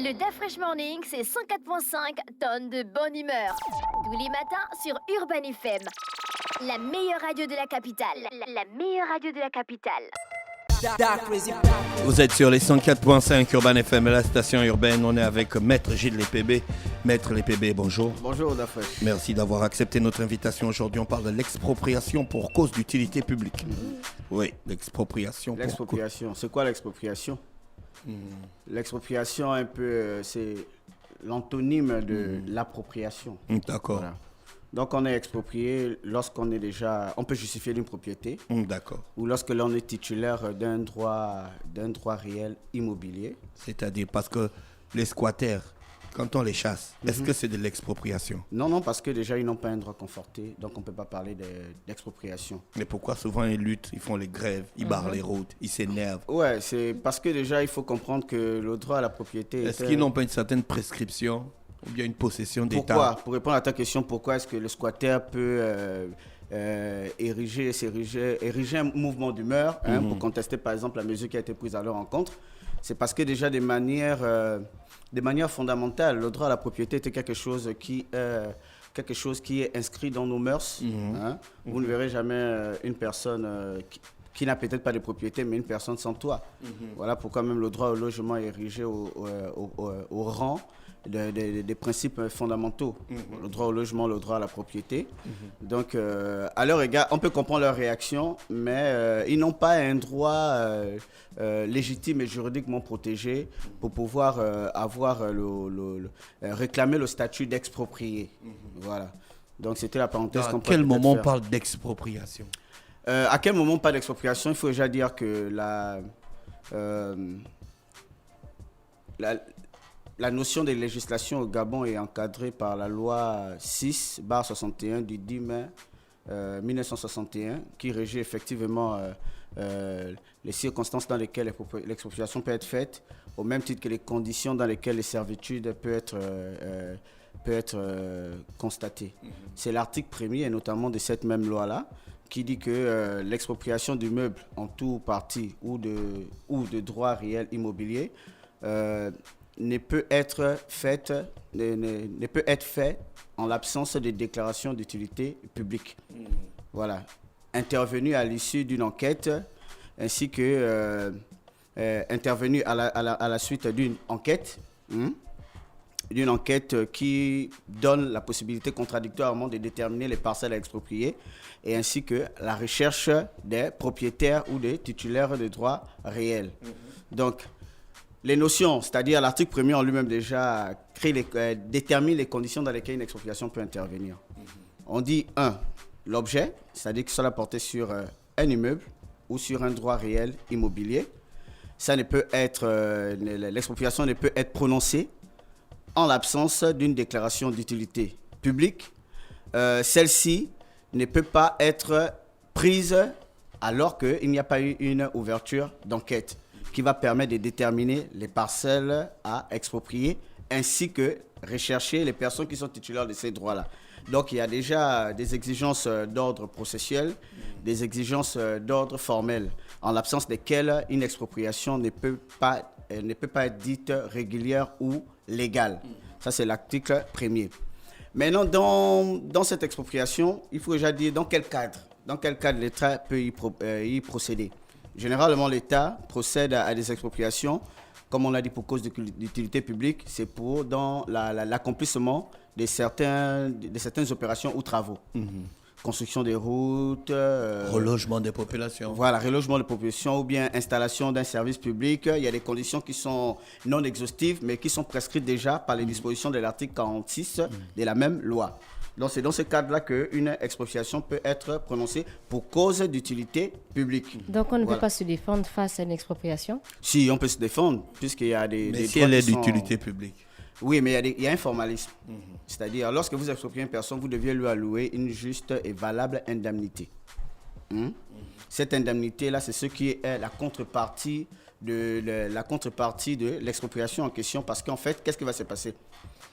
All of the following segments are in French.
Le DaFresh Morning, c'est 104.5 tonnes de bonne humeur. Tous les matins sur Urban FM. La meilleure radio de la capitale. La meilleure radio de la capitale. Vous êtes sur les 104.5 Urban FM, la station urbaine. On est avec Maître Gilles Lépébé. Maître Lépébé, bonjour. Bonjour, DaFresh. Merci d'avoir accepté notre invitation. Aujourd'hui, on parle de l'expropriation pour cause d'utilité publique. Oui, l'expropriation. L'expropriation. C'est quoi l'expropriation? L'expropriation, un peu, c'est l'antonyme de l'appropriation. D'accord. Voilà. Donc, on est exproprié lorsqu'on est déjà... On peut justifier d'une propriété. D'accord. Ou lorsque l'on est titulaire d'un droit réel immobilier. C'est-à-dire parce que les squatters, quand on les chasse, est-ce que c'est de l'expropriation? Non, parce que déjà, ils n'ont pas un droit conforté. Donc, on ne peut pas parler d'expropriation. Mais pourquoi souvent ils luttent, ils font les grèves, ils barrent les routes, ils s'énervent? Ouais, c'est parce que déjà, il faut comprendre que le droit à la propriété... Est-ce qu'ils n'ont pas une certaine prescription ou bien une possession d'État? Pourquoi? Pour répondre à ta question, pourquoi est-ce que le squatter peut ériger un mouvement d'humeur pour contester par exemple la mesure qui a été prise à leur encontre? C'est parce que déjà de manière fondamentale, le droit à la propriété était quelque chose qui est inscrit dans nos mœurs. Vous ne verrez jamais une personne qui n'a peut-être pas de propriété, mais une personne sans toit. Voilà pourquoi même le droit au logement est érigé au rang des principes fondamentaux. Le droit au logement, le droit à la propriété. Donc, à leur égard, on peut comprendre leur réaction, mais ils n'ont pas un droit légitime et juridiquement protégé pour pouvoir réclamer le statut d'exproprié. Voilà. Donc, c'était la parenthèse qu'on peut À quel moment on faire. parle d'expropriation? À quel moment pas d'expropriation? Il faut déjà dire que la notion de législation au Gabon est encadrée par la loi 6/61 du 10 mai 1961 qui régit effectivement les circonstances dans lesquelles l'expropriation peut être faite, au même titre que les conditions dans lesquelles les servitudes peuvent être constatées. C'est l'article 1er, et notamment de cette même loi-là, qui dit que l'expropriation du meuble en tout partie ou de droit réel immobilier ne peut être fait en l'absence de déclaration d'utilité publique. Voilà. Intervenu à l'issue d'une enquête, ainsi que intervenu à la suite d'une enquête, qui donne la possibilité contradictoirement de déterminer les parcelles à exproprier, et ainsi que la recherche des propriétaires ou des titulaires de droits réels. Donc, les notions, c'est-à-dire l'article 1er en lui-même déjà détermine les conditions dans lesquelles une expropriation peut intervenir. On dit 1, l'objet, c'est-à-dire que cela portait sur un immeuble ou sur un droit réel immobilier. Ça ne peut être, l'expropriation ne peut être prononcée en l'absence d'une déclaration d'utilité publique. Celle-ci ne peut pas être prise alors qu'il n'y a pas eu une ouverture d'enquête qui va permettre de déterminer les parcelles à exproprier ainsi que rechercher les personnes qui sont titulaires de ces droits-là. Donc, il y a déjà des exigences d'ordre processuel, des exigences d'ordre formel, en l'absence desquelles une expropriation ne peut pas être dite régulière ou légale. Ça, c'est l'article 1er. Maintenant, dans cette expropriation, il faut déjà dire dans quel cadre l'État peut y procéder. Généralement, l'État procède à des expropriations, comme on l'a dit, pour cause d'utilité publique, c'est pour dans l'accomplissement de certaines opérations ou travaux. Construction des routes. Relogement des populations. Voilà, relogement des populations ou bien installation d'un service public. Il y a des conditions qui sont non exhaustives, mais qui sont prescrites déjà par les dispositions de l'article 46 de la même loi. Donc, c'est dans ce cadre-là qu'une expropriation peut être prononcée pour cause d'utilité publique. Donc, on ne peut pas se défendre face à une expropriation? Si, on peut se défendre, puisqu'il y a des mais si elle est d'utilité publique? Oui, mais il y a un formalisme. C'est-à-dire, lorsque vous expropriez une personne, vous deviez lui allouer une juste et valable indemnité. Cette indemnité-là, c'est ce qui est la contrepartie de l'expropriation en question. Parce qu'en fait, qu'est-ce qui va se passer?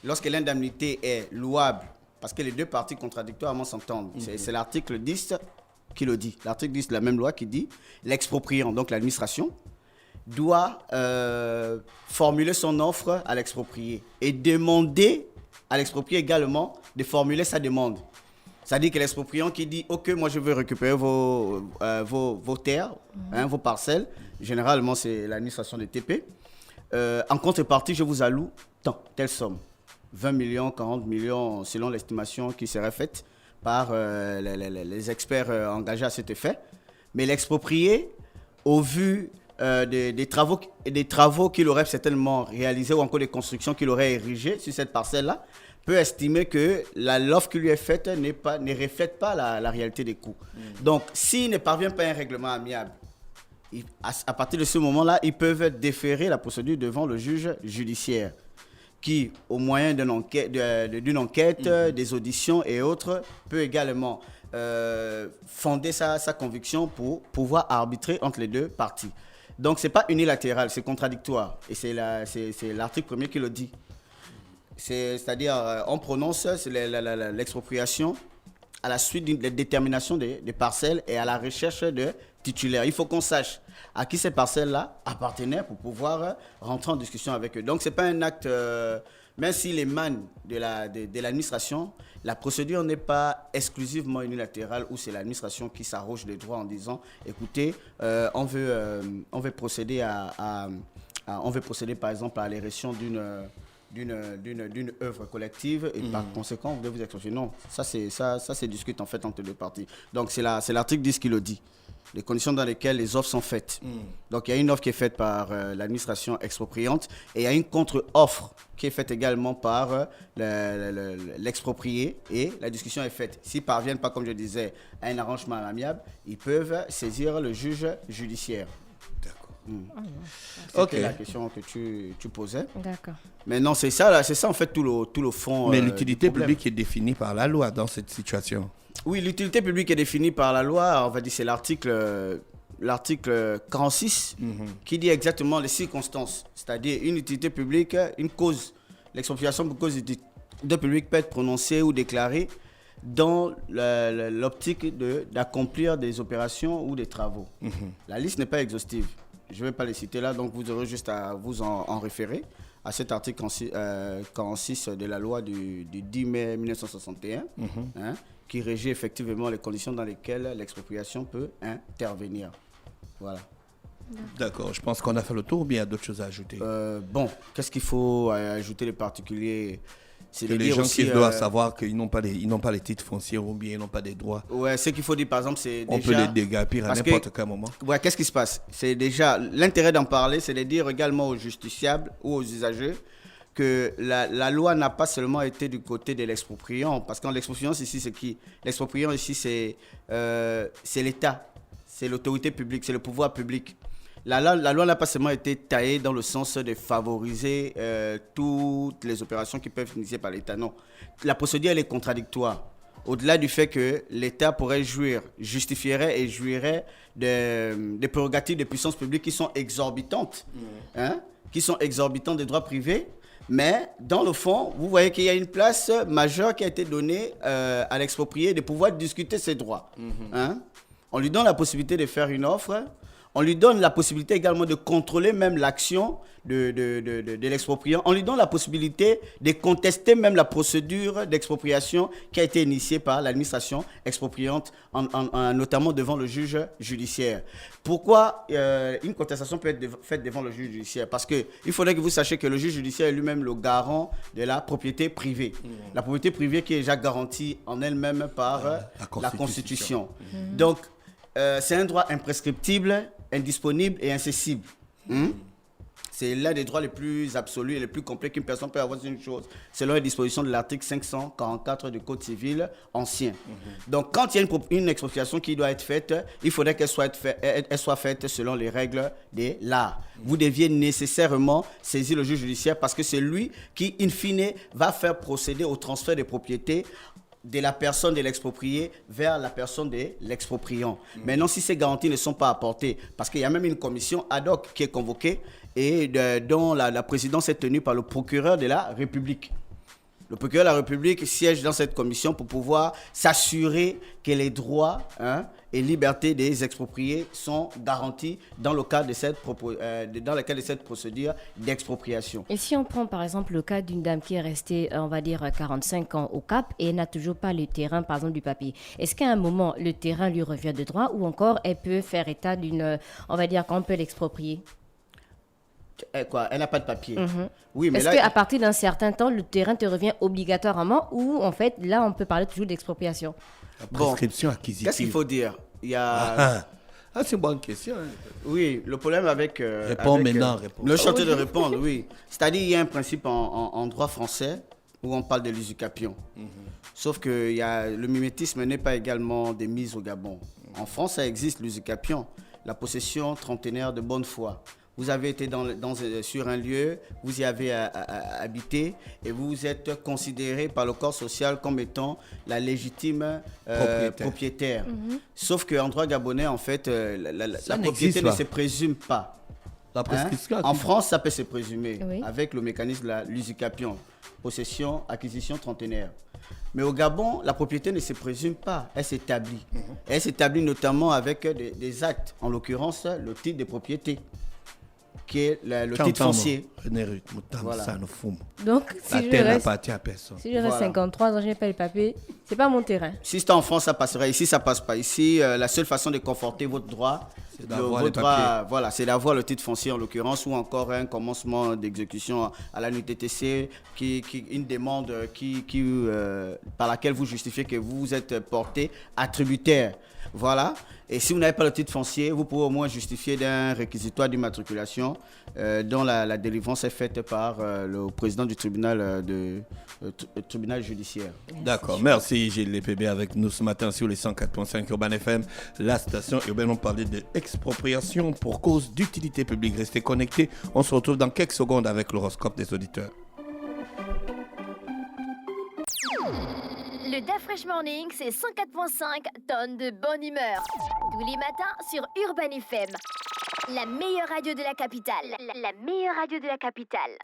Lorsque l'indemnité est louable, parce que les deux parties contradictoirement s'entendent. C'est l'article 10 qui le dit. L'article 10 de la même loi qui dit l'expropriant, donc l'administration, doit formuler son offre à l'exproprié et demander à l'exproprié également de formuler sa demande. C'est-à-dire que l'expropriant qui dit « Ok, moi je veux récupérer vos terres, vos parcelles », généralement c'est l'administration des TP, en contrepartie je vous alloue tant, telle somme, 20 millions, 40 millions selon l'estimation qui serait faite par les experts engagés à cet effet. Mais l'exproprié, au vu des travaux qu'il aurait certainement réalisés ou encore des constructions qu'il aurait érigées sur cette parcelle-là, peut estimer que l'offre qui lui est faite ne reflète pas la réalité des coûts. Donc, s'il ne parvient pas à un règlement amiable, à partir de ce moment-là, ils peuvent déférer la procédure devant le juge judiciaire qui, au moyen d'une enquête, des auditions et autres, peut également fonder sa conviction pour pouvoir arbitrer entre les deux parties. Donc, ce n'est pas unilatéral, c'est contradictoire. Et c'est l'article 1er qui le dit. C'est-à-dire, on prononce l'expropriation à la suite d'une détermination des parcelles et à la recherche de titulaires. Il faut qu'on sache à qui ces parcelles-là appartenaient pour pouvoir rentrer en discussion avec eux. Donc, ce n'est pas un acte, même s'il émane de l'administration, la procédure n'est pas exclusivement unilatérale où c'est l'administration qui s'arroge les droits en disant « Écoutez, on veut procéder par exemple à l'érection d'une œuvre collective et par conséquent, vous devez vous exproprier. » Non, ça c'est discute en fait entre les deux parties. Donc c'est l'article 10 qui le dit. Les conditions dans lesquelles les offres sont faites. Donc il y a une offre qui est faite par l'administration expropriante et il y a une contre-offre qui est faite également par l'exproprié et la discussion est faite. S'ils ne parviennent pas, comme je disais, à un arrangement amiable, ils peuvent saisir le juge judiciaire. C'était la question que tu posais. D'accord. Mais non, c'est ça en fait tout le fond. Mais l'utilité publique est définie par la loi dans cette situation. Oui, l'utilité publique est définie par la loi. On va dire c'est l'article 46 qui dit exactement les circonstances. C'est-à-dire une utilité publique, une cause, l'expropriation pour cause d'utilité publique peut être prononcée ou déclarée dans l'optique d'accomplir des opérations ou des travaux. La liste n'est pas exhaustive. Je ne vais pas les citer là, donc vous aurez juste à vous en référer à cet article 46 de la loi du 10 mai 1961, qui régit effectivement les conditions dans lesquelles l'expropriation peut intervenir. Voilà. D'accord, je pense qu'on a fait le tour ou bien il y a d'autres choses à ajouter? Bon, qu'est-ce qu'il faut ajouter les particuliers? C'est les gens qui doivent savoir qu'ils n'ont pas les titres fonciers ou bien ils n'ont pas des droits. Ouais, ce qu'il faut dire par exemple, c'est on déjà... peut les déguerpir à n'importe quel moment. Ouais, qu'est-ce qui se passe? C'est déjà... L'intérêt d'en parler, c'est de dire également aux justiciables ou aux usagers que la loi n'a pas seulement été du côté de l'expropriant, parce que l'expropriant ici, c'est qui? L'expropriant ici, c'est l'État, c'est l'autorité publique, c'est le pouvoir public. La loi n'a pas seulement été taillée dans le sens de favoriser toutes les opérations qui peuvent être initiées par l'État. Non, la procédure, elle est contradictoire. Au-delà du fait que l'État pourrait justifierait et jouirait des prérogatives de puissance publique qui sont exorbitantes, qui sont exorbitantes des droits privés. Mais dans le fond, vous voyez qu'il y a une place majeure qui a été donnée à l'exproprié de pouvoir discuter ses droits. On lui donne la possibilité de faire une offre. On lui donne la possibilité également de contrôler même l'action de l'expropriant. On lui donne la possibilité de contester même la procédure d'expropriation qui a été initiée par l'administration expropriante, notamment devant le juge judiciaire. Pourquoi une contestation peut être faite devant le juge judiciaire? Parce qu'il faudrait que vous sachiez que le juge judiciaire est lui-même le garant de la propriété privée. La propriété privée qui est déjà garantie en elle-même par la Constitution. Donc, c'est un droit imprescriptible, indisponible et incessible. C'est l'un des droits les plus absolus et les plus complets qu'une personne peut avoir sur une chose, selon les dispositions de l'article 544 du Code civil ancien. Donc, quand il y a une expropriation qui doit être faite, il faudrait qu'elle soit faite selon les règles de l'art. Vous deviez nécessairement saisir le juge judiciaire parce que c'est lui qui, in fine, va faire procéder au transfert des propriétés de la personne de l'exproprié vers la personne de l'expropriant. Maintenant, si ces garanties ne sont pas apportées, parce qu'il y a même une commission ad hoc qui est convoquée et dont la présidence est tenue par le procureur de la République. Le procureur de la République siège dans cette commission pour pouvoir s'assurer que les droits et libertés des expropriés sont garantis dans le cadre de cette procédure d'expropriation. Et si on prend par exemple le cas d'une dame qui est restée, on va dire, 45 ans au Cap et n'a toujours pas le terrain, par exemple, du papier, est-ce qu'à un moment, le terrain lui revient de droit ou encore elle peut faire état d'une, on va dire qu'on peut l'exproprier? Quoi, elle n'a pas de papier. Oui, mais est-ce qu'à partir d'un certain temps, le terrain te revient obligatoirement ou en fait, là, on peut parler toujours d'expropriation? La prescription acquisitive. Qu'est-ce qu'il faut dire? Il y a... c'est une bonne question. Hein. Oui, le problème avec... réponds maintenant, réponds. Le chantier de répondre, oui. C'est-à-dire, il y a un principe en droit français où on parle de l'usucapion. Sauf que le mimétisme n'est pas également des mises au Gabon. En France, ça existe l'usucapion, la possession trentenaire de bonne foi. Vous avez été sur un lieu, vous y avez habité et vous êtes considéré par le corps social comme étant la légitime propriétaire. Sauf qu'en droit gabonais, en fait, la propriété ne se présume pas. La prescription. En France, ça peut se présumer Oui. avec le mécanisme de l'usucapion, possession, acquisition trentenaire. Mais au Gabon, la propriété ne se présume pas, elle s'établit. Elle s'établit notamment avec des actes, en l'occurrence le titre de propriété, qui est le titre foncier. Voilà. Donc, la terre n'appartient à personne. Si je reste 53 ans, je n'ai pas les papiers, c'est pas mon terrain. Si c'est en France, ça passerait. Ici, ça passe pas. Ici, la seule façon de conforter votre droit, c'est d'avoir les papiers. Voilà, c'est d'avoir le titre foncier en l'occurrence, ou encore un commencement d'exécution à la NUTTC, une demande par laquelle vous justifiez que vous êtes porté attributaire. Voilà. Et si vous n'avez pas le titre foncier, vous pouvez au moins justifier d'un réquisitoire d'immatriculation dont la délivrance est faite par le président du tribunal judiciaire. D'accord. Merci Gilles Lépébé avec nous ce matin sur les 104.5 Urban FM. La station urbaine, on parlait d'expropriation pour cause d'utilité publique. Restez connectés. On se retrouve dans quelques secondes avec l'horoscope des auditeurs. Le DAF Morning, c'est 104.5 tonnes de bonne humeur. Tous les matins sur Urban FM. La meilleure radio de la capitale. La meilleure radio de la capitale.